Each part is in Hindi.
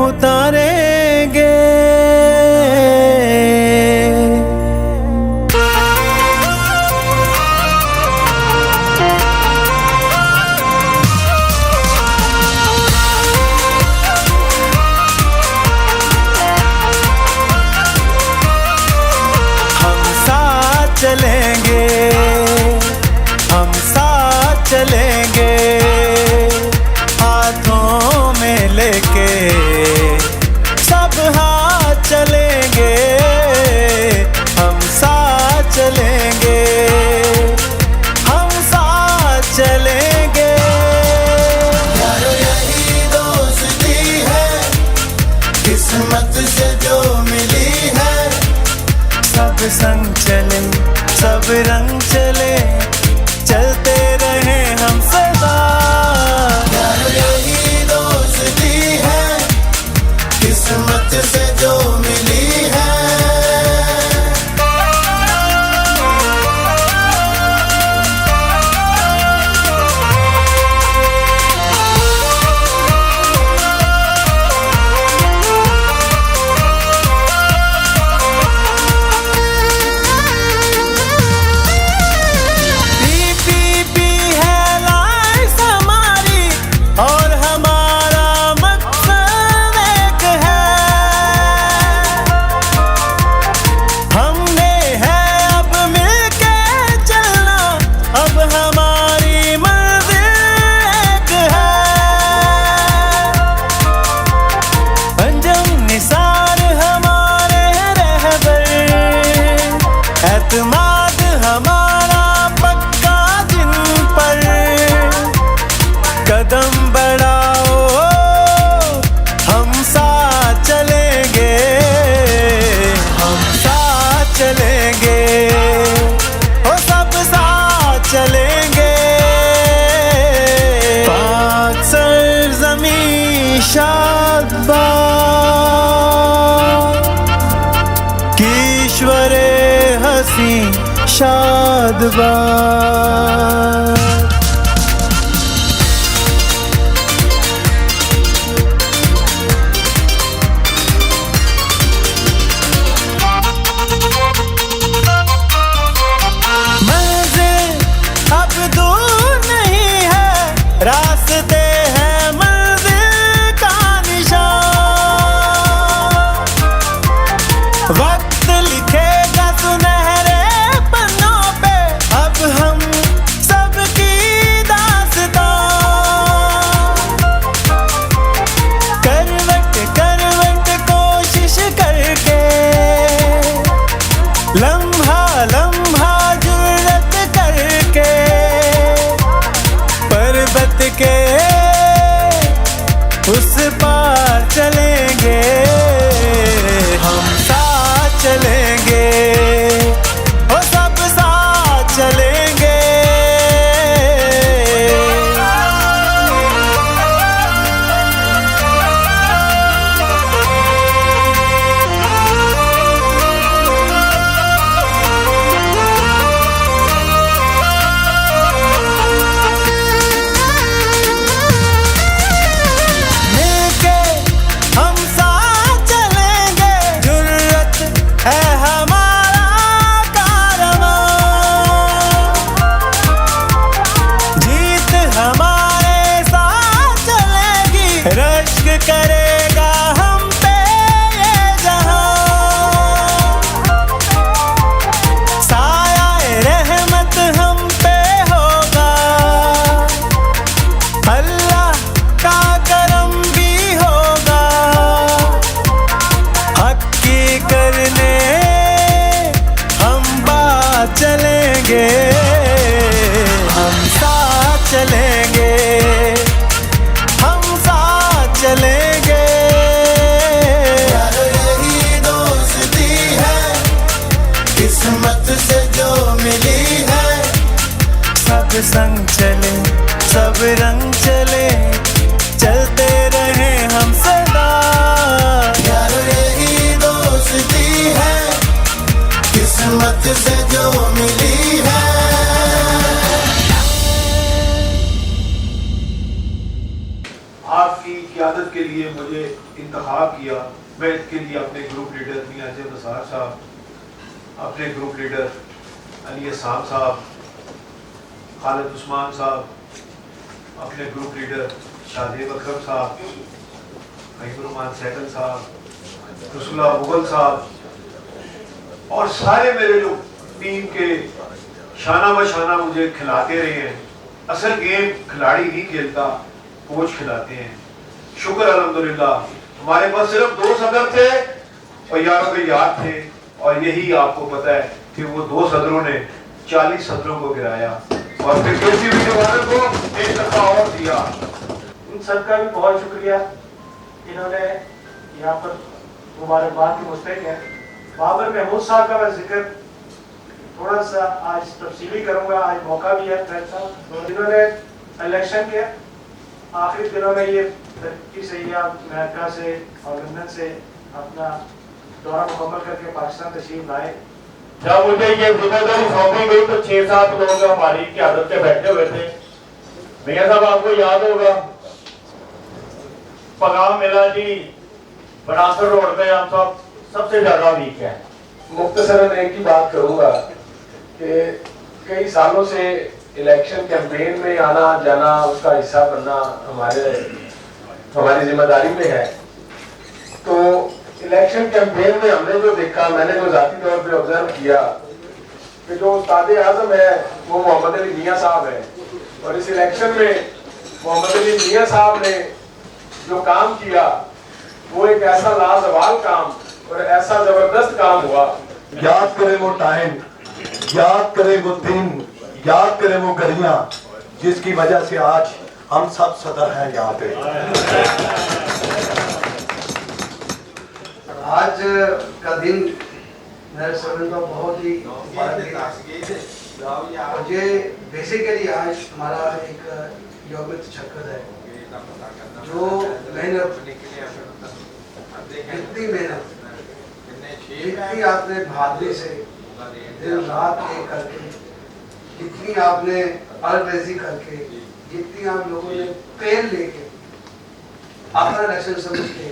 उतारेंगे। हम साथ चलेंगे, हम साथ चलेंगे, हाथों में लेके सब हाथ चलेंगे। हम साथ चलेंगे, हम साथ चलेंगे। यारो यही दोस्ती है, किस्मत से जो मिली है। सब संग चले, सब रंग चले, चलते रहे हम सदा। यारो यही दोस्ती है, किस्मत से जो मिली है। एतमाद हमारा पक्का जिन पर, कदम बढ़ाओ हम साथ चलेंगे। हम साथ चलेंगे, ओ सब साथ चलेंगे। पाक सरज़मीं शादबाद, कीश्वरे हसी शादबाद। मंजिल अब दूर नहीं है, रास्ते हैं मंजिल का निशान। वक्त लिखेगा सुनहरे पन्नों पे अब हम सबकी दास्तां। करवट करवट कोशिश करके, लम्हा लम्हा जुर्रत करके, पर्वत के उस पार चलेंगे। हम साथ चलेंगे, ओ सब साथ चलेंगे। मिलके हम साथ चलेंगे, जुर्रत है हमारा कारवां। जीत हमारे साथ चलेगी, रश्क करेगा हम पे ये जहां। साया रहमत हम पे होगा, अल्लाह का करम भी होगा। हक की करने हम बात चलेंगे। हम साथ चलेंगे, हम साथ चलेंगे। के लिए मुझे इंतखाब किया, मैं इसके लिए अपने ग्रुप लीडर मियां अजम नसार साहब, अपने ग्रुप लीडर अली साहब साहब, खालिद उस्मान साहब, अपने ग्रुप लीडर शाहदेव अकरम साहब, फहीमुर सैकल साहब, रसूला मुगल साहब और सारे मेरे जो टीम के शाना बशाना मुझे खिलाते रहे हैं। असल गेम खिलाड़ी नहीं खेलता, कोच खिलाते हैं। शुक्र अल्हम्दुलिल्लाह, हमारे पास सिर्फ 2 सदर थे और यारों के यार थे, और यही आपको पता है कि वो 2 सदरों ने 40 सदरों को गिराया और फिर केसीबी जवानों को एक दफा और दिया। उन सबका भी बहुत शुक्रिया, इन्होंने यहाँ पर मुबारकबाद के मुस्तहिक है। बाबर महमूद साहब का मैं जिक्र थोड़ा सा आज तफसीली करूँगा, आज मौका भी है फ्रेंड साहब। तो इन्होंने इलेक्शन के आखिरी दिनों में ये तरक्की से या अमेरिका से और लंदन से अपना दौरा मुकम्मल करके पाकिस्तान तशरीफ लाए। जब मुझे ये जिम्मेदारी सौंपी गई तो 6-7 लोग हमारी क़यादत पे बैठे हुए थे। भैया साहब आपको याद होगा, पैगाम मिला जी बनासर रोड पे हम सब सबसे ज्यादा वीक है। मुख्तसरन एक ही बात करूंगा कि कई सालों से इलेक्शन कैंपेन में आना जाना, उसका हिस्सा बनना हमारी जिम्मेदारी में है। तो इलेक्शन कैंपेन में हमने जो देखा, मैंने जो जाती तौर पे ऑब्जर्व किया कि जो उस्ताद आजम है वो मोहम्मद अली मियां साहब है, और इस इलेक्शन में मोहम्मद अली मियां साहब ने जो काम किया वो एक ऐसा लाजवाब काम और ऐसा जबरदस्त काम हुआ। याद करें वो टाइम, याद करें वो दिन, याद करें वो घड़ियां जिसकी वजह से आज हम सब सदर हैं यहाँ पे। आज का दिन मेरे समझ में बहुत ही और ये बेसिकली आज हमारा एक यौम तशक्कुर है। जो मेहनत, जितनी मेहनत, जितनी आपने बहादुरी से दिन रात एक करके, जितनी आपने अलरेजी करके, जितनी आप लोगों ने पेन लेके अपना इलेक्शन समझ के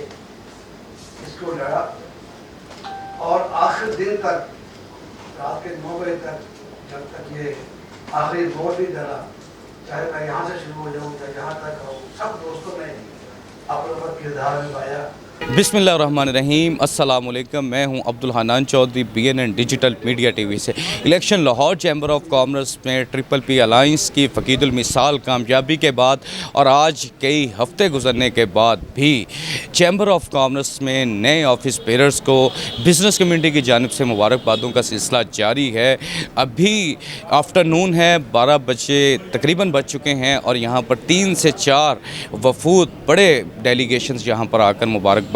इसको लड़ा, और आखिर दिन तक, रात के 9 बजे तक, जब तक ये आखिरी वोट नहीं डला, चाहे मैं यहाँ से शुरू हो जाऊँ चाहे यहाँ तक रहूँ, सब दोस्तों ने अपना किरदार निभाया। बिस्मिल्लाहिर्रहमानिर्रहीम, अस्सलाम वालेकुम। मैं हूं Abdul Hannan Chaudhry, BNN digital media TV से। Election Lahore chamber of commerce में PPP अलायंस की फ़कीदुल मिसाल कामयाबी के बाद और आज कई हफ्ते गुजरने के बाद भी चैम्बर ऑफ कॉमर्स में नए ऑफिस बेयरर्स को बिज़नेस कम्युनिटी की जानिब से मुबारकबादों का सिलसिला जारी है। अभी आफ्टरनून है, 12 बजे तकरीबन बज चुके हैं और यहाँ पर 3 से 4 वफूद बड़े डेलीगेशंस यहाँ पर आकर मुबारकबाद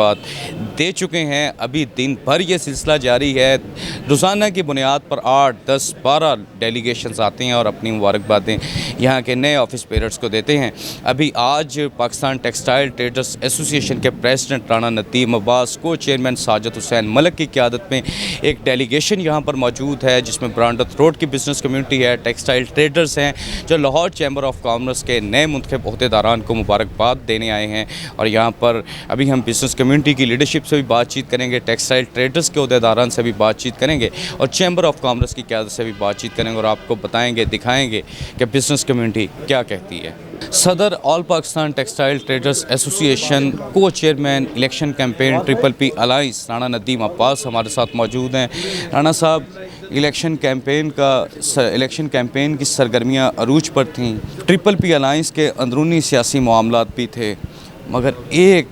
दे चुके हैं। अभी दिन भर ये सिलसिला जारी है। रोज़ाना की बुनियाद पर 8, 10, 12 डेलीगेशंस आते हैं और अपनी मुबारकबादें यहाँ के नए ऑफिस बेयरर्स को देते हैं। अभी आज पाकिस्तान टेक्सटाइल ट्रेडर्स एसोसिएशन के प्रेसिडेंट राना नदीम अब्बास, को चेयरमैन साजिद हुसैन मलिक की क़यादत में एक डेलीगेशन यहाँ पर मौजूद है, जिसमें ब्रांडत रोड की बिज़नेस कम्युनिटी है, टेक्सटाइल ट्रेडर्स हैं, जो लाहौर चैम्बर ऑफ कॉमर्स के नए मुंतखब ओहदेदारान को मुबारकबाद देने आए हैं। और यहाँ पर अभी हम बिज़नेस कम्युनिटी की लीडरशिप से भी बातचीत करेंगे, टेक्सटाइल ट्रेडर्स के ओहदेदारान से भी बातचीत करेंगे और चैम्बर ऑफ कॉमर्स की क़यादत से भी बातचीत करेंगे और आपको बताएंगे, दिखाएंगे कि बिज़नेस कम्युनिटी क्या कहती है। सदर all Pakistan textile traders association, co chairman election campaign PPP alliance Rana Nadeem Abbas हमारे साथ मौजूद हैं। राना साहब, इलेक्शन कैंपेन की सरगर्मियाँ अरूज पर थीं, PPP अलायंस के अंदरूनी सियासी मामलात भी थे, मगर एक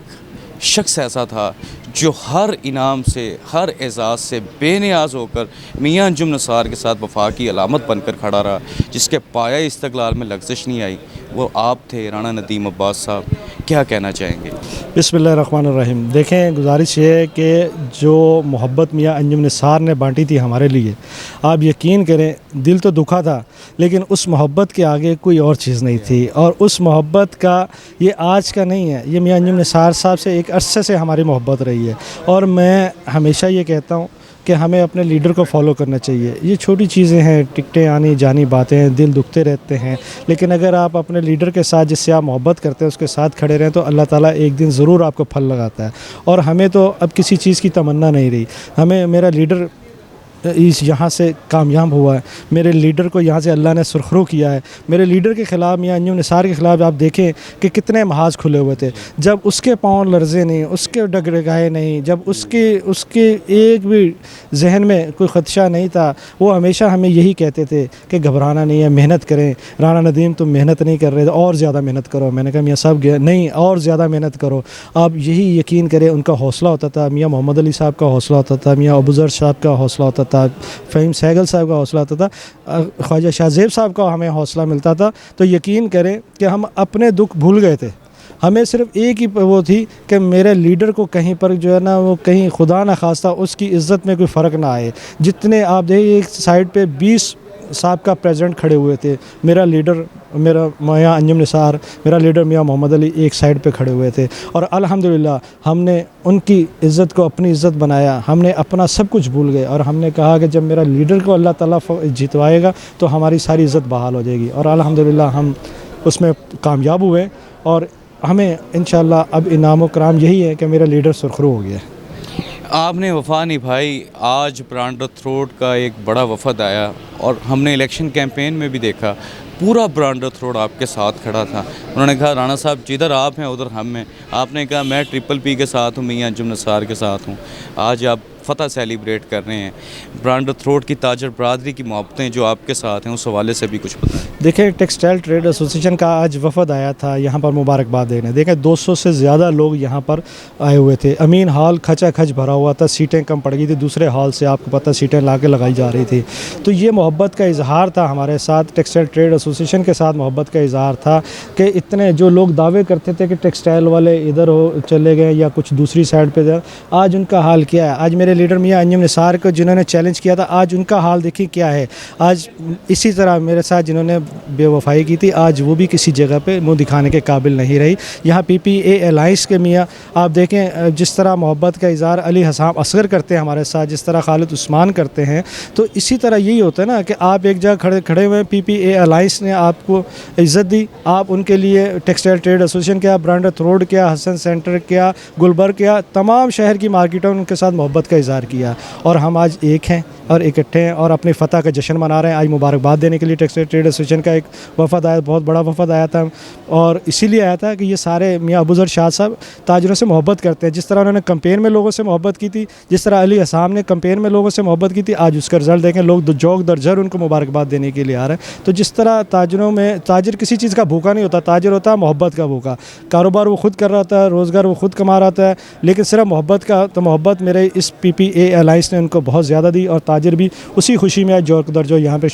शख्स ऐसा था जो हर इनाम से, हर एजाज़ से बेनियाज होकर मियां अंजुम नसार के साथ वफा की अलामत बनकर खड़ा रहा, जिसके पाया इस्तक़लाल में लग़ज़श नहीं आई, वो आप थे राना नदीम अब्बास साहब। क्या कहना चाहेंगे? बिस्मिल्लाहिर्रहमानिर्रहीम। देखें, गुजारिश ये है कि जो मोहब्बत मियां अंजुम नसार ने बांटी थी हमारे लिए, आप यकीन करें दिल तो दुखा था, लेकिन उस मोहब्बत के आगे कोई और चीज़ नहीं थी। और उस मोहब्बत का ये आज का नहीं है, ये मियां अंजुम नसार साहब से एक अरसे से हमारी मोहब्बत रही है। और मैं हमेशा ये कहता हूँ कि हमें अपने लीडर को फॉलो करना चाहिए। ये छोटी चीज़ें हैं, टिकटें आनी जानी बातें हैं, दिल दुखते रहते हैं, लेकिन अगर आप अपने लीडर के साथ जिससे आप मोहब्बत करते हैं उसके साथ खड़े रहें तो अल्लाह ताला एक दिन ज़रूर आपको फल लगाता है। और हमें तो अब किसी चीज़ की तमन्ना नहीं रही, हमें मेरा लीडर इस यहाँ से कामयाब हुआ है, मेरे लीडर को यहाँ से अल्लाह ने सुरखरू किया है। मेरे लीडर के ख़िलाफ़ मियां अंजुम निसार के ख़िलाफ़ आप देखें कि कितने महाज खुले हुए थे, जब उसके पाँव लर्जे नहीं, उसके डगडगाए नहीं, जब उसके एक भी जहन में कोई ख़दशा नहीं था, वो हमेशा हमें यही कहते थे कि घबराना नहीं है, मेहनत करें। राना नदीम तुम मेहनत नहीं कर रहे थे, और ज़्यादा मेहनत करो। मैंने कहा मियाँ साहब नहीं, और ज़्यादा मेहनत करो। आप यही यकीन करें, उनका हौसला होता था, मियाँ मोहम्मद अली साहब का हौसला होता था, मियाँ अबूज़र साहब का हौसला होता था, फ़हीम सहगल साहब का हौसला होता था, ख्वाजा शाहज़ेब साहब का हमें हौसला मिलता था। तो यकीन करें कि हम अपने दुख भूल गए थे। हमें सिर्फ एक ही वो थी कि मेरे लीडर को कहीं पर जो है ना, वो कहीं खुदा न खास्ता उसकी इज़्ज़त में कोई फ़र्क ना आए। जितने आप देखिए एक साइड पे 20 साहब का प्रेसिडेंट खड़े हुए थे, मेरा लीडर, मेरा मियां अंजुम निसार, मेरा लीडर मियां मोहम्मद अली एक साइड पे खड़े हुए थे। और अल्हम्दुलिल्लाह हमने उनकी इज़्ज़त को अपनी इज़्ज़त बनाया, हमने अपना सब कुछ भूल गए और हमने कहा कि जब मेरा लीडर को अल्लाह ताला जितवाएगा तो हमारी सारी इज़्ज़त बहाल हो जाएगी। और अल्हम्दुलिल्लाह हम उसमें कामयाब हुए और हमें इंशाअल्लाह अब इनाम कराम यही है कि मेरा लीडर सुरखरू हो गया। आपने वफा निभाई। आज ब्रांडर्थ रोड का एक बड़ा वफद आया और हमने इलेक्शन कैंपेन में भी देखा, पूरा ब्रांडर्थ रोड आपके साथ खड़ा था। उन्होंने कहा राणा साहब जिधर आप हैं उधर हम हैं। आपने कहा मैं ट्रिपल पी के साथ हूँ, मियां अंजुम निसार के साथ हूँ। आज आप फ़तह सेलिब्रेट कर रहे हैं। ब्रांडर्थ रोड की ताजर बरादरी की मोहब्बतें जो आपके साथ हैं, उस हवाले से भी कुछ बताएं। देखें, टेक्सटाइल ट्रेड एसोसिएशन का आज वफद आया था यहाँ पर मुबारकबाद देने। देखें 200 से ज़्यादा लोग यहाँ पर आए हुए थे। अमीन हॉल खचा खच भरा हुआ था, सीटें कम पड़ गई थी, दूसरे हॉल से आपको पता सीटें ला के लगाई जा रही थी। तो ये मोहब्बत का इजहार था हमारे साथ, टेक्सटाइल ट्रेड एसोसिएशन के साथ मोहब्बत का इजहार था कि इतने जो लोग दावे करते थे कि टेक्सटाइल वाले इधर हो चले गए या कुछ दूसरी साइड पर, आज उनका हाल क्या है। आज मेरे लीडर मियां अंजुम निसार को जिन्होंने चैलेंज किया था, आज उनका हाल देखिए क्या है। आज इसी तरह मेरे साथ जिन्होंने बेवफाई की थी, आज वो भी किसी जगह पे मुंह दिखाने के काबिल नहीं रही। यहाँ PPA अलायंस के मियाँ आप देखें, जिस तरह मोहब्बत का इज़हार अली हसाम असगर करते हैं हमारे साथ, जिस तरह खालिद उस्मान करते हैं, तो इसी तरह यही होता है ना कि आप एक जगह खड़े हुए, PPA अलायंस ने आपको इज़्ज़त दी, आप उनके लिए टेक्सटाइल ट्रेड एसोसिएशन क्या, ब्रांडर्थ रोड क्या, हसन सेंटर क्या, गुलबर्ग क्या, तमाम शहर की मार्केटों ने उनके साथ मोहब्बत का इज़हार किया और हम आज एक हैं और इकट्ठे हैं और अपनी फ़तह का जश्न मना रहे हैं। आज मुबारकबाद देने के लिए टेक्सटाइल ट्रेड एसोसिएशन का एक वफद आया, बहुत बड़ा वफद आया था और इसीलिए आया था कि ये सारे मियां अबूज़र शाह साहब ताजरों से मोहब्बत करते हैं। जिस तरह उन्होंने कैंपेन में लोगों से मोहब्बत की थी, जिस तरह अली हसाम ने कैंपेन में लोगों से मोहब्बत की थी, आज उसका रिज़ल्ट देखें, लोग जोक दरजर उनको मुबारकबाद देने के लिए आ रहे हैं। तो जिस तरह ताजरों में, ताजर किसी चीज़ का भूखा नहीं होता, ताजर होता है मोहब्बत का भूखा। कारोबार वो खुद कर रहा था, रोज़गार वो खुद कमा रहा था, लेकिन सिर्फ मोहब्बत का, तो मोहब्बत मेरे इस PPA अलायंस ने उनको बहुत ज़्यादा दी और ताजर भी उसी खुशी में आज जोक दरजो यहाँ पे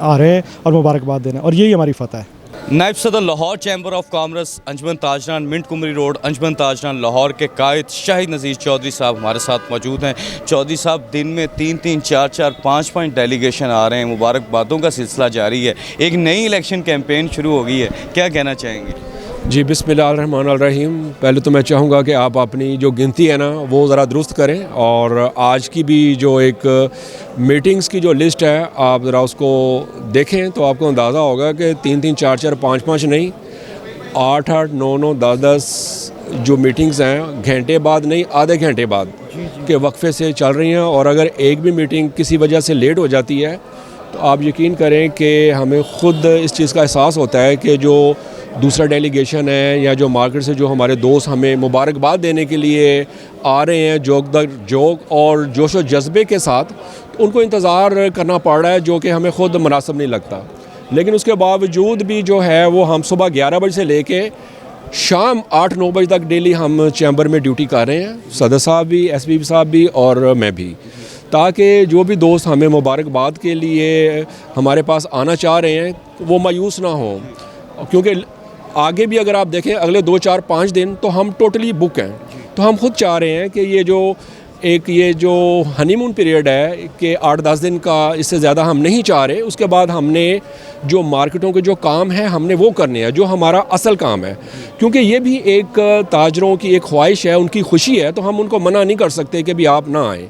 आ रहे हैं और मुबारकबाद देने, और यही हमारी फ़तह है। नायब सदर Lahore chamber of commerce Anjuman Tajran मिंट कुमरी रोड अंजुमन ताजरान लाहौर के कायद शाहिद नज़ीर चौधरी साहब हमारे साथ मौजूद हैं। चौधरी साहब, दिन में 3-3, 4-4, 5-5 डेलीगेशन आ रहे हैं, मुबारकबादों का सिलसिला जारी है, एक नई इलेक्शन कैंपेन शुरू हो गई है, क्या कहना चाहेंगे? जी बिस्मिल्लाहिर्रहमानिर्रहीम। पहले तो मैं चाहूँगा कि आप अपनी जो गिनती है ना वो ज़रा दुरुस्त करें और आज की भी जो एक मीटिंग्स की जो लिस्ट है आप ज़रा उसको देखें तो आपको अंदाज़ा होगा कि 3-3, 4-4, 5-5 नहीं, 8-8, 9-9, 10-10 जो मीटिंग्स हैं घंटे बाद नहीं, आधे घंटे बाद के वक्फे से चल रही हैं। और अगर एक भी मीटिंग किसी वजह से लेट हो जाती है तो आप यकीन करें कि हमें ख़ुद इस चीज़ का एहसास होता है कि जो दूसरा डेलीगेशन है या जो मार्केट से जो हमारे दोस्त हमें मुबारकबाद देने के लिए आ रहे हैं जोक और जोश व जज्बे के साथ, तो उनको इंतज़ार करना पड़ रहा है जो कि हमें ख़ुद मुनासिब नहीं लगता। लेकिन उसके बावजूद भी जो है वो हम सुबह 11 बजे से लेके शाम 8-9 बजे तक डेली हम चैम्बर में ड्यूटी कर रहे हैं, सदर साहब भी, SPP साहब भी और मैं भी, ताकि जो भी दोस्त हमें मुबारकबाद के लिए हमारे पास आना चाह रहे हैं वो मायूस ना हो। क्योंकि आगे भी अगर आप देखें अगले 2, 4, 5 दिन तो हम टोटली बुक हैं। तो हम खुद चाह रहे हैं कि ये जो हनीमून पीरियड है कि 8-10 दिन का, इससे ज़्यादा हम नहीं चाह रहे। उसके बाद हमने जो मार्केटों के जो काम है हमने वो करने हैं जो हमारा असल काम है, क्योंकि ये भी एक ताजरों की एक ख्वाहिश है, उनकी खुशी है, तो हम उनको मना नहीं कर सकते कि भी आप ना आएँ।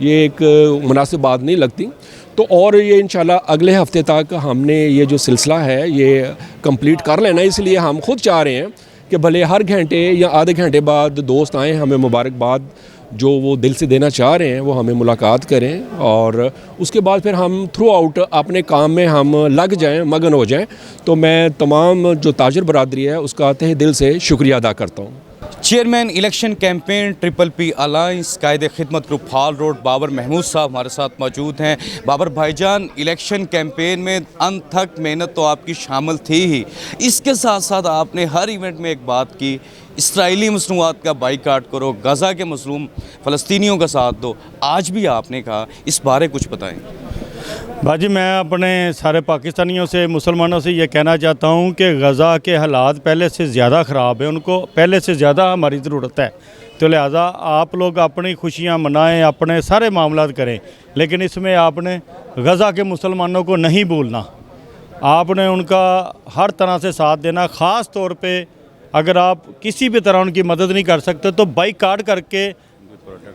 ये एक मुनासिब बात नहीं लगती। तो और ये इंशाल्लाह अगले हफ्ते तक हमने ये जो सिलसिला है ये कंप्लीट कर लेना, इसलिए हम खुद चाह रहे हैं कि भले हर घंटे या आधे घंटे बाद दोस्त आएँ, हमें मुबारकबाद जो वो दिल से देना चाह रहे हैं वो हमें मुलाकात करें, और उसके बाद फिर हम थ्रू आउट अपने काम में हम लग जाएं, मगन हो जाएं। तो मैं तमाम जो ताजर बरादरी है उसका तहे दिल से शुक्रिया अदा करता हूँ। Chairman election campaign PPP alliance कायदे खिदमत ग्रुप हाल रोड बाबर महमूद साहब हमारे साथ मौजूद हैं। बाबर भाईजान, इलेक्शन कैंपेन में अनथक मेहनत तो आपकी शामिल थी ही, इसके साथ साथ आपने हर इवेंट में एक बात की, इसराइली मसनूआत का बाइकाट करो, गज़ा के मज़लूम फ़लस्तीनियों का साथ दो। आज भी आपने कहा, इस बारे कुछ बताएं। बाजी, मैं अपने सारे पाकिस्तानियों से, मुसलमानों से ये कहना चाहता हूँ कि गज़ा के हालात पहले से ज़्यादा ख़राब है, उनको पहले से ज़्यादा हमारी ज़रूरत है। तो लिहाजा आप लोग अपनी खुशियाँ मनाएं, अपने सारे मामलात करें, लेकिन इसमें आपने गज़ा के मुसलमानों को नहीं भूलना, आपने उनका हर तरह से साथ देना। ख़ास तौर पे अगर आप किसी भी तरह उनकी मदद नहीं कर सकते तो बाइकाट करके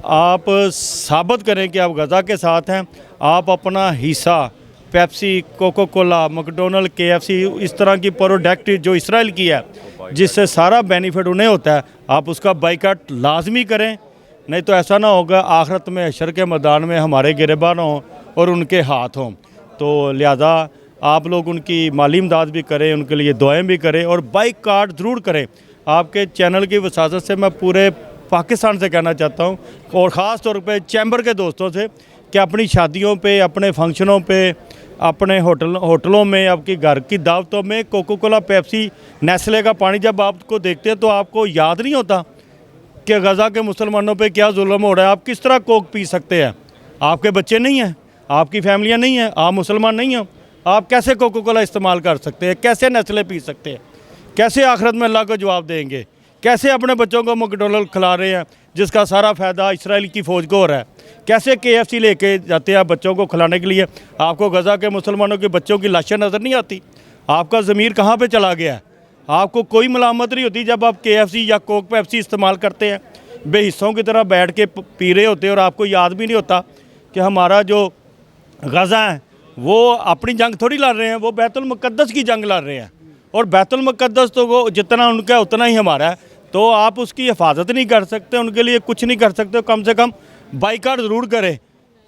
आप साबित करें कि आप गज़ा के साथ हैं। आप अपना हिस्सा Pepsi, Coca Cola, McDonald, KFC, इस तरह की प्रोडक्ट जो इसराइल की है जिससे सारा बेनिफिट उन्हें होता है, आप उसका बाइकाट लाजमी करें। नहीं तो ऐसा ना होगा आखिरत में हशर के मैदान में हमारे गिरबान हों और उनके हाथ हों। तो लिहाजा आप लोग उनकी माली इमदाद भी करें, उनके लिए दुआएं भी करें और बाइकाट ज़रूर करें। आपके चैनल की वसाजत से मैं पूरे पाकिस्तान से कहना चाहता हूँ और ख़ास तौर पे चैम्बर के दोस्तों से कि अपनी शादियों पे, अपने फंक्शनों पे, अपने होटलों में, आपकी घर की दावतों में कोको कोला, पेप्सी, नेस्ले का पानी जब आपको देखते हैं तो आपको याद नहीं होता कि गज़ा के मुसलमानों पे क्या जुल्म हो रहा है। आप किस तरह कोक पी सकते हैं? आपके बच्चे नहीं हैं, आपकी फैमिलियाँ नहीं हैं, आप मुसलमान नहीं हो, आप कैसे कोको कोला इस्तेमाल कर सकते हैं? कैसे नेस्ले पी सकते हैं? कैसे आखिरत में अल्लाह को जवाब देंगे? कैसे अपने बच्चों को मैकडोनल्ड खिला रहे हैं जिसका सारा फ़ायदा इसराइल की फ़ौज को हो रहा है? कैसे KFC लेके जाते हैं बच्चों को खिलाने के लिए? आपको गज़ा के मुसलमानों के बच्चों की लाशें नज़र नहीं आती? आपका ज़मीर कहाँ पे चला गया है? आपको कोई मलामत नहीं होती जब आप KFC या कोक पेप्सी इस्तेमाल करते हैं, बेहिस्सों की तरह बैठ के पी रहे होते हैं और आपको याद भी नहीं होता कि हमारा जो गज़ा है वो अपनी जंग थोड़ी लड़ रहे हैं, वो बैतुल मुक़द्दस की जंग लड़ रहे हैं और बैतुल मुक़द्दस तो वो जितना उनका उतना ही हमारा है। तो आप उसकी हिफाजत नहीं कर सकते, उनके लिए कुछ नहीं कर सकते, कम से कम बाइकाट ज़रूर करें।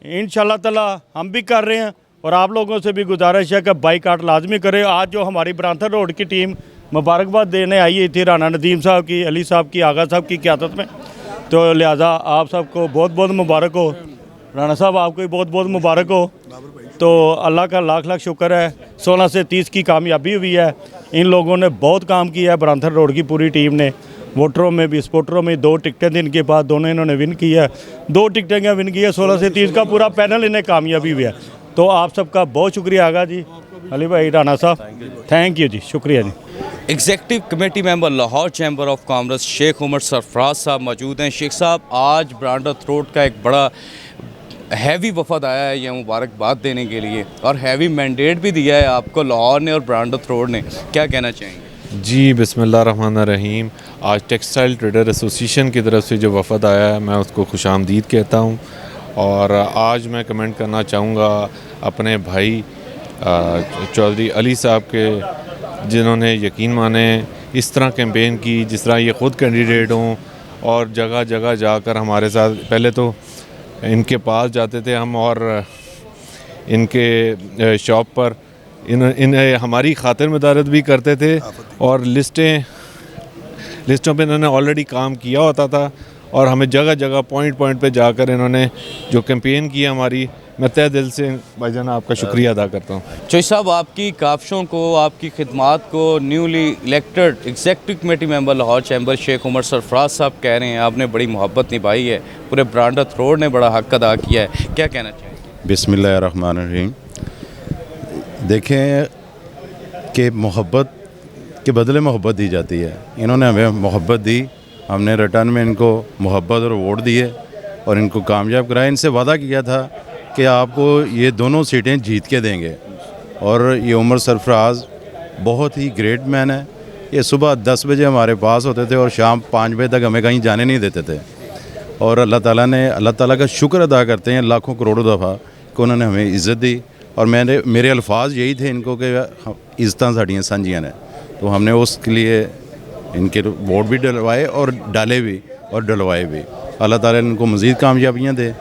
इंशाल्लाह ताला हम भी कर रहे हैं और आप लोगों से भी गुजारिश है कि बाइकाट लाजमी करें। आज जो हमारी ब्रांथर रोड की टीम मुबारकबाद देने आई थी राना नदीम साहब की, अली साहब की, आगा साहब की क़यादत में, तो लिहाजा आप सबको बहुत बहुत मुबारक हो। राना साहब आपको भी बहुत बहुत मुबारक हो। तो अल्लाह का लाख लाख शुक्र है 16 से 30 की कामयाबी हुई है। इन लोगों ने बहुत काम किया है, ब्रांथर रोड की पूरी टीम ने। वोटरों में भी, सपोर्टरों में 2 टिकटें दिन के बाद दोनों इन्होंने विन की है, 2 टिकटें क्या विन की है, 16 से 30 का पूरा पैनल इन्हें कामयाबी हुई है। तो आप सबका बहुत शुक्रिया आगा जी, अली भाई, राना साहब, थैंक यू जी, शुक्रिया ji. Executive committee member Lahore chamber of commerce Sheikh Umar Sarfaraz साहब मौजूद हैं। शेख साहब, आज ब्रांडथ रोड का एक बड़ा हैवी वफद आया है यह मुबारकबाद देने के लिए और हैवी मैंडेट भी दिया है आपको लाहौर ने और ब्रांडथ रोड ने, क्या कहना चाहेंगे? जी, बिस्मिल्लाहिर्रहमानिर्रहीम। आज टेक्सटाइल ट्रेडर एसोसिएशन की तरफ से जो वफ़द आया है मैं उसको खुशामदीद कहता हूँ। और आज मैं कमेंट करना चाहूँगा अपने भाई चौधरी अली साहब के, जिन्होंने यकीन माने इस तरह कैंपेन की जिस तरह ये ख़ुद कैंडिडेट हों और जगह जगह जाकर हमारे साथ, पहले तो इनके पास जाते थे हम और इनके शॉप पर इन्हें हमारी खातिर मदारत भी करते थे और लिस्टों पे इन्होंने ऑलरेडी काम किया होता था और हमें जगह जगह पॉइंट पे जाकर इन्होंने जो कैंपेन किया हमारी, मैं तहे दिल से भाईजान आपका शुक्रिया अदा करता हूँ। चौधरी साहब, आपकी काविशों को, आपकी खिदमात को newly elected executive committee member Lahore chamber Sheikh Umar Sarfaraz sahab कह रहे हैं आपने बड़ी मोहब्बत निभाई है, पूरे ब्रांडथ रोड ने बड़ा हक अदा किया है, क्या कहना चाहिए? बिस्मिल्लाहिर्रहमानिर्रहीम। देखें कि मोहब्बत के बदले मोहब्बत दी जाती है। इन्होंने हमें मोहब्बत दी, हमने रिटर्न में इनको मोहब्बत और वोट दिए और इनको कामयाब कराया। इनसे वादा किया था कि आपको ये दोनों सीटें जीत के देंगे और ये उमर सरफराज बहुत ही ग्रेट मैन है। ये सुबह 10 बजे हमारे पास होते थे और शाम 5 बजे तक हमें कहीं जाने नहीं देते थे और अल्लाह ताला का शुक्र अदा करते हैं लाखों करोड़ों दफ़ा कि उन्होंने हमें इज़्ज़त दी। और मेरे अल्फाज यही थे इनको कि इज़्ज़तां साड़ियां सांझियां ने, तो हमने उसके लिए इनके वोट भी डलवाए और डाले भी और डलवाए भी। अल्लाह ताला इनको मज़ीद कामयाबियाँ दे।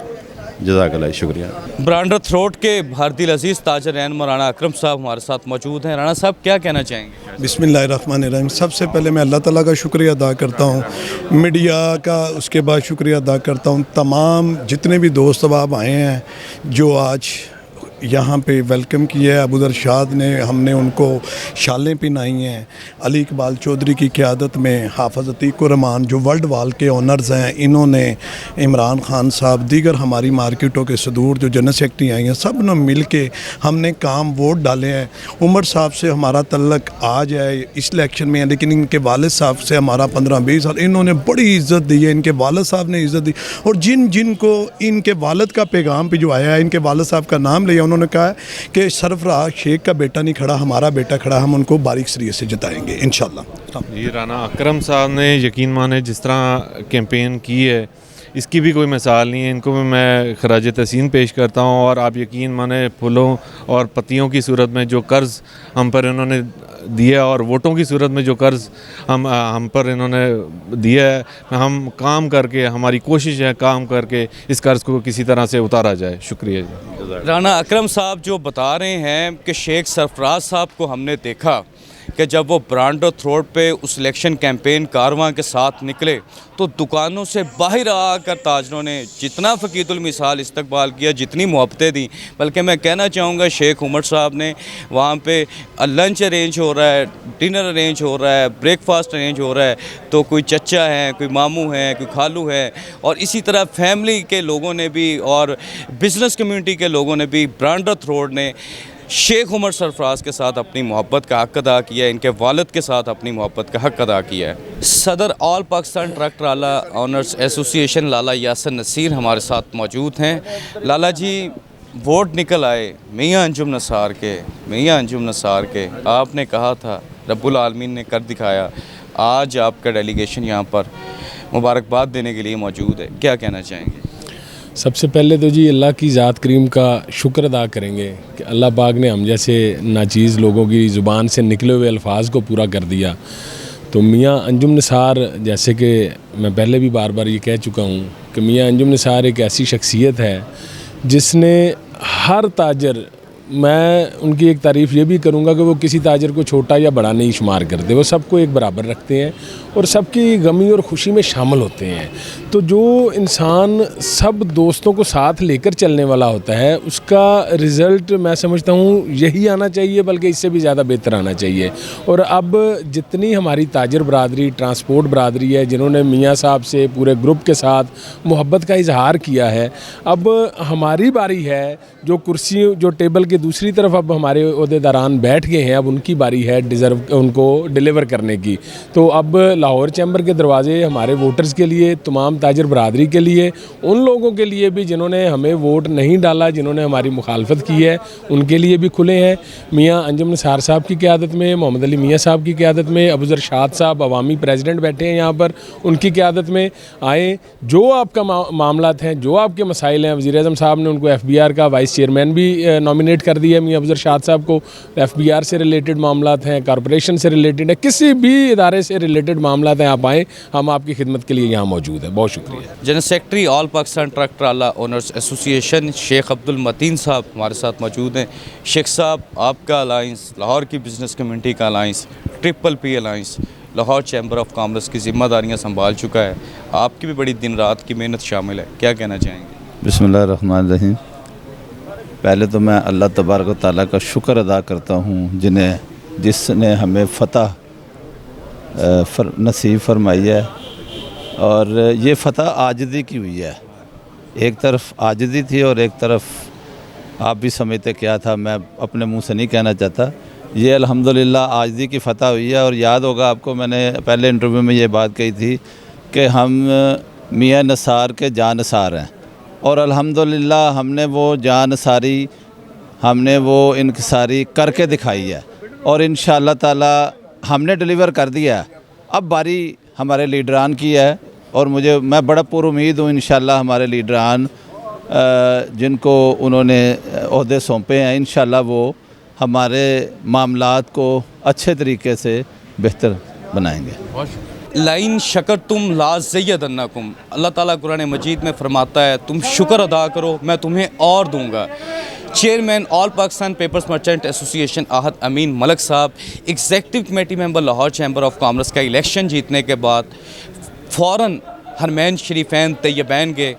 जज़ाकल्लाह, शुक्रिया। ब्रांडर्थ रोड के भारतीय अजीज़ ताजर रहनुमा राणा अकरम साहब हमारे साथ मौजूद हैं। राणा साहब क्या कहना चाहेंगे? बिस्मिल्लाहिर्रहमानिर्रहीम। सबसे पहले मैं अल्लाह ताला का शुक्रिया अदा करता हूँ, मीडिया का उसके बाद शुक्रिया अदा करता हूँ तमाम जितने भी दोस्त अब आए हैं जो आज यहाँ पे वेलकम किया है। अबू अरशाद ने, हमने उनको शालें पहनाई हैं। अली इकबाल चौधरी की क़यादत में हाफ़िज़ अतीकुर रहमान जो वर्ल्ड वाल के ओनर्स हैं, इन्होंने, इमरान खान साहब, दीगर हमारी मार्केटों के सदूर जो जनरल सेक्रेटरी आई हैं, सब ने मिल के हमने काम वोट डाले हैं। उमर साहब से हमारा तल्लक आज है, इस इलेक्शन में है, लेकिन इनके वालिद साहब से हमारा 15-20 साल, इन्होंने बड़ी इज़्ज़त दी है, इनके वालिद साहब ने इज़्ज़त दी। और जिन को इनके वालिद का पैगाम भी जो आया है, इनके वालिद साहब का नाम लिया, उन्होंने कहा है कि सरफराज शेख का बेटा नहीं खड़ा, हमारा बेटा खड़ा, हम उनको बारीक सरीये से जिताएंगे इंशाल्लाह। ये राना अकरम साहब ने यकीन माने जिस तरह कैंपेन की है, इसकी भी कोई मिसाल नहीं है। इनको भी मैं खराज तहसीन पेश करता हूँ। और आप यकीन माने फूलों और पत्तियों की सूरत में जो कर्ज़ हम पर इन्होंने दिया और वोटों की सूरत में जो कर्ज़ हम पर इन्होंने दिया है, हम काम करके, हमारी कोशिश है काम करके इस कर्ज़ को किसी तरह से उतारा जाए। शुक्रिया जी। राना अकरम साहब जो बता रहे हैं कि शेख सरफराज साहब को हमने देखा कि जब वो ब्रांडर्थ रोड पे उस इलेक्शन कैंपेन कारवां के साथ निकले तो दुकानों से बाहर आकर ताजरों ने जितना फ़कीदुल मिसाल इस्तकबाल किया, जितनी मोहब्बतें दी, बल्कि मैं कहना चाहूँगा शेख उमर साहब ने वहाँ पे लंच अरेंज हो रहा है, डिनर अरेंज हो रहा है, ब्रेकफास्ट अरेंज हो रहा है, तो कोई चचा है, कोई मामू है, कोई खालू है, और इसी तरह फैमिली के लोगों ने भी और बिज़नेस कम्युनिटी के लोगों ने भी ब्रांडर्थ रोड ने शेख उमर सरफराज के साथ अपनी मोहब्बत का हक़ अदा किया है, इनके वालिद के साथ अपनी मोहब्बत का हक़ अदा किया है। सदर ऑल पाकिस्तान ट्रक ट्राला ऑनर्स एसोसिएशन लाला यासिर नसीर हमारे साथ मौजूद हैं। लाला जी, वोट निकल आए मियाँ अंजुम नसार के, आपने कहा था, रब्बुल आलमीन ने कर दिखाया। आज आपका डेलीगेशन यहाँ पर मुबारकबाद देने के लिए मौजूद है, क्या कहना चाहेंगे? सबसे पहले तो जी अल्लाह की ज़ात करीम का शुक्र अदा करेंगे कि अल्लाह पाक ने हम जैसे नाचीज़ लोगों की ज़ुबान से निकले हुए अल्फाज को पूरा कर दिया। तो मियाँ अंजुम निसार, जैसे कि मैं पहले भी बार बार ये कह चुका हूँ कि मियाँ अंजुम निसार एक ऐसी शख्सियत है जिसने हर ताजर, मैं उनकी एक तारीफ़ ये भी करूँगा कि वो किसी ताजर को छोटा या बड़ा नहीं शुमार करते, वो सबको एक बराबर रखते हैं और सबकी गमी और खुशी में शामिल होते हैं। तो जो इंसान सब दोस्तों को साथ लेकर चलने वाला होता है, उसका रिज़ल्ट मैं समझता हूँ यही आना चाहिए, बल्कि इससे भी ज़्यादा बेहतर आना चाहिए। और अब जितनी हमारी ताजर बरादरी, ट्रांसपोर्ट बरादरी है, जिन्होंने मियाँ साहब से पूरे ग्रुप के साथ मोहब्बत का इजहार किया है, अब हमारी बारी है। जो कुर्सी, जो टेबल के दूसरी तरफ अब हमारे ओहदेदारान बैठ गए हैं, अब उनकी बारी है उनको डिलीवर करने की। तो अब लाहौर चैम्बर के दरवाजे हमारे वोटर्स के लिए, तमाम ताजर बरादरी के लिए, उन लोगों के लिए भी जिन्होंने हमें वोट नहीं डाला, जिन्होंने हमारी मुखालफत की है, उनके लिए भी खुले हैं। मियाँ अंजुम निसार साहब की क़यादत में, मोहम्मद अली मियाँ साहब की क़यादत में, अबू अरशाद साहब अवामी प्रेसिडेंट बैठे हैं यहाँ पर, उनकी क़यादत में आए। जो आपका मामलात हैं, जो आपके मसाइल हैं, वज़ीर-ए-आज़म साहब ने उनको FBR का वाइस चेयरमैन भी नॉमिनेट कर दिया है। मियाँ अबू अरशाद साहब को FBR से रिलेटेड मामलात हैं, कॉरपोरेशन से रिलेटेड है, किसी भी इदारे से रिलेटेड मामलात हैं, आप आएँ, हम आपकी खिदमत के लिए यहाँ मौजूद हैं। बहुत शुक्रिया। General secretary all Pakistan truck ट्राला ओनर्स एसोसिएशन शेख अब्दुल मतीन साहब हमारे साथ मौजूद हैं। शेख साहब, आपका अलाइंस, लाहौर की बिज़नेस कम्युनिटी का alliance, PPP alliance, Lahore chamber of commerce की ज़िम्मेदारियाँ संभाल चुका है, आपकी भी बड़ी दिन रात की मेहनत शामिल है, क्या कहना चाहेंगे? बिस्मिल्लाहिर्रहमानिर्रहीम। पहले तो मैं अल्लाह तबारक व तआला का शुक्र अदा करता हूँ जिसने हमें फ़तह नसीब फरमाई है। और ये फ़तह आजिज़ी की हुई है। एक तरफ आजिज़ी थी और एक तरफ आप भी समझते क्या था, मैं अपने मुंह से नहीं कहना चाहता। ये अल्हम्दुलिल्लाह आजिज़ी की फ़तह हुई है। और याद होगा आपको, मैंने पहले इंटरव्यू में ये बात कही थी कि हम मियाँ नसार के जानसार हैं, और अल्हम्दुलिल्लाह हमने वो जानसारी, हमने वो इनकसारी करके दिखाई है, और इंशाअल्लाह ताला हमने डिलीवर कर दिया है। अब बारी हमारे लीडरान की है और मैं बड़ा पुरुमीद हूँ इंशाल्लाह हमारे लीडरान जिनको उन्होंने ओहदे सौंपे हैं, इंशाल्लाह वो हमारे मामलात को अच्छे तरीके से बेहतर बनाएंगे। लाइन शकर तुम लाज़यदन्नकुम, अल्लाह ताला कुरान मजीद में फरमाता है तुम शुक्र अदा करो मैं तुम्हें और दूंगा। Chairman all Pakistan papers merchant association Ahad Amin Malik साहब executive committee member Lahore chamber of commerce का इलेक्शन जीतने के बाद फ़ौरन हरमैन शरीफैन तैयबैन के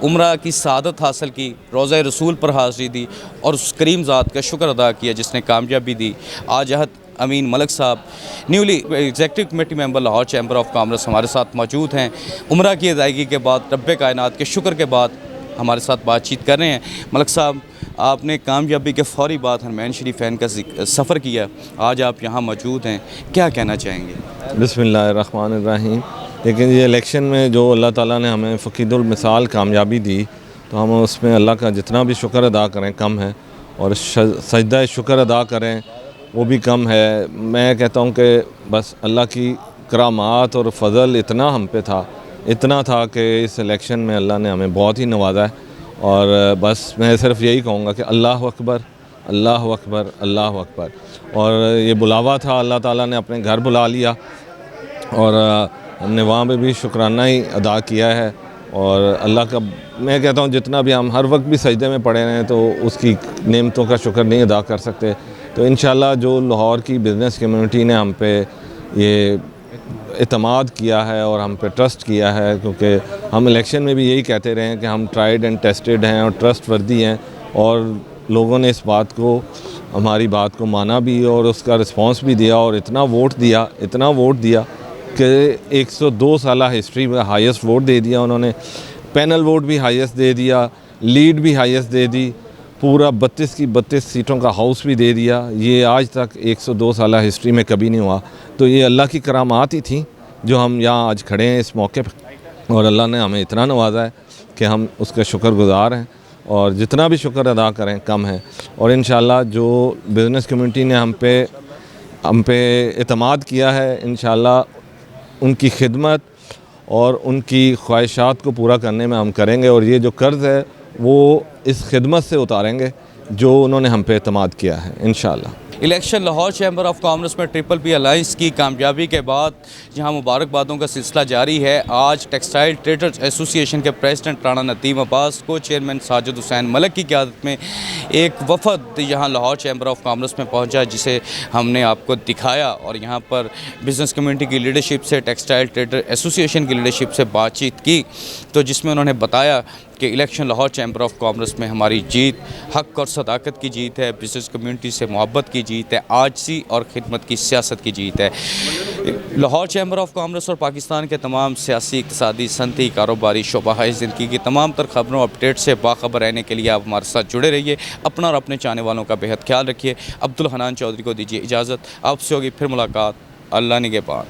उम्रा की सादत हासिल की, रोज़ा रसूल पर हाज़िरी दी और उस करीम ज़ात का शुक्र अदा किया जिसने कामयाबी दी। आज आहद अमीन मलक साहब newly executive committee member Lahore chamber of commerce हमारे साथ मौजूद हैं। उम्रा की अदायगी के बाद रब्बे कायनात के शुक्र के बाद हमारे साथ बातचीत कर रहे हैं। मलक साहब, आपने कामयाबी के फ़ौरी बाद हरमैन शरीफैन का सफ़र किया, आज आप यहाँ मौजूद हैं, क्या कहना चाहेंगे? बिस्मिल्लाहिर्रहमानिर्रहीम। लेकिन ये इलेक्शन में जो अल्लाह ताला ने हमें फ़कीदुल मिसाल कामयाबी दी, तो हम उसमें अल्लाह का जितना भी शुक्र अदा करें कम है, और सजदा शुक्र अदा करें वो भी कम है। मैं कहता हूँ कि बस अल्लाह की करामात और फ़ज़ल इतना हम पे था, इतना था कि इस इलेक्शन में अल्लाह ने हमें बहुत ही नवाजा है। और बस मैं सिर्फ यही कहूँगा कि अल्लाह अकबर, अल्लाह अकबर, अल्लाह अकबर। और ये बुलावा था, अल्लाह ताला ने अपने घर बुला लिया और हमने वहाँ पे भी शुक्राना ही अदा किया है। और अल्लाह का मैं कहता हूँ जितना भी हम हर वक्त भी सजदे में पड़े रहें तो उसकी नेमतों का शुक्र नहीं अदा कर सकते। तो इंशाल्लाह जो लाहौर की बिज़नेस कम्युनिटी ने हम पे ये एतमाद किया है और हम पे ट्रस्ट किया है, क्योंकि हम इलेक्शन में भी यही कहते रहे हैं कि हम ट्राइड एंड टेस्टेड हैं और ट्रस्ट वर्दी हैं, और लोगों ने इस बात को, हमारी बात को माना भी और उसका रिस्पांस भी दिया और इतना वोट दिया कि 102 साला हिस्ट्री में हाईएस्ट वोट दे दिया उन्होंने। पैनल वोट भी हाईएस्ट दे दिया, लीड भी हाईएस्ट दे दी, पूरा 32 की 32 सीटों का हाउस भी दे दिया। ये आज तक 102 साला हिस्ट्री में कभी नहीं हुआ। तो ये अल्लाह की करामात ही थी जो हम यहाँ आज खड़े हैं इस मौके पर, और अल्लाह ने हमें इतना नवाजा है कि हम उसके शुक्रगुज़ार हैं, और जितना भी शुक्र अदा करें कम है। और इंशाल्लाह जो बिज़नेस कम्युनिटी ने हम पे एतमाद किया है, इंशाल्लाह उनकी खिदमत और उनकी ख्वाहिशात को पूरा करने में हम करेंगे, और ये जो कर्ज़ है वो इस खिदमत से उतारेंगे जो उन्होंने हम पे एतमाद किया है इंशाल्लाह। Election Lahore chamber of commerce में ट्रिपल पी अलायंस की कामयाबी के बाद जहां मुबारकबादों का सिलसिला जारी है, आज टेक्सटाइल ट्रेडर्स एसोसिएशन के प्रेसिडेंट राणा नदीम अब्बास को चेयरमैन साजिद हुसैन मलक की क़यादत में एक वफ़द यहां लाहौर चैम्बर ऑफ कॉमर्स में पहुंचा, जिसे हमने आपको दिखाया। और यहां पर बिज़नेस कम्युनिटी की लीडरशिप से, टेक्सटाइल ट्रेडर एसोसिएशन की लीडरशिप से बातचीत की, तो जिसमें उन्होंने बताया कि election Lahore chamber of commerce में हमारी जीत हक़ और सदाकत की जीत है, बिज़नेस कम्युनिटी से मोहब्बत की जीत है, आजजी और खिदमत की सियासत की जीत है। लाहौर चैम्बर ऑफ कॉमर्स और पाकिस्तान के तमाम सियासी, इक़्तिसादी, सनती, कारोबारी शोबाहाई ज़िंदगी की तमाम तर खबरों अपडेट से बाखबर रहने के लिए आप हमारे साथ जुड़े रहिए। अपना और अपने चाहने वालों का बेहद ख्याल रखिए। अब्दुल हनान चौधरी को दीजिए इजाज़त, आपसे होगी फिर मुलाकात। अल्लाह निगहबान।